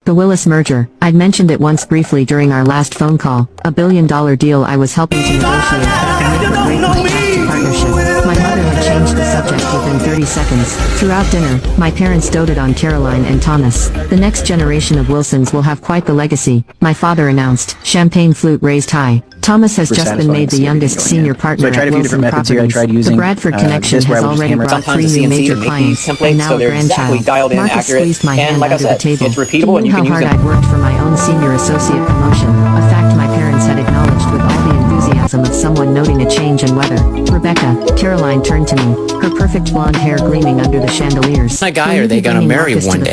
The Willis merger. I'd mentioned it once briefly during our last phone call, a billion-dollar deal I was helping to negotiate that would make or break my path to partnership. My mother had changed the subject within 30 seconds. Throughout dinner, my parents doted on Caroline and Thomas. The next generation of Wilsons will have quite the legacy, my father announced, champagne flute raised high. Thomas has just been made the youngest senior partner at Wilson Properties. The Bradford connection has already brought 3 new major clients, and now a grandchild. Marcus squeezed my hand under the table. He knew how hard I'd worked for my own senior associate promotion, a fact my parents had acknowledged with all the enthusiasm of someone noting a change in weather. Rebecca, Caroline turned to me, her perfect blonde hair gleaming under the chandeliers. My guy, are they gonna marry one day?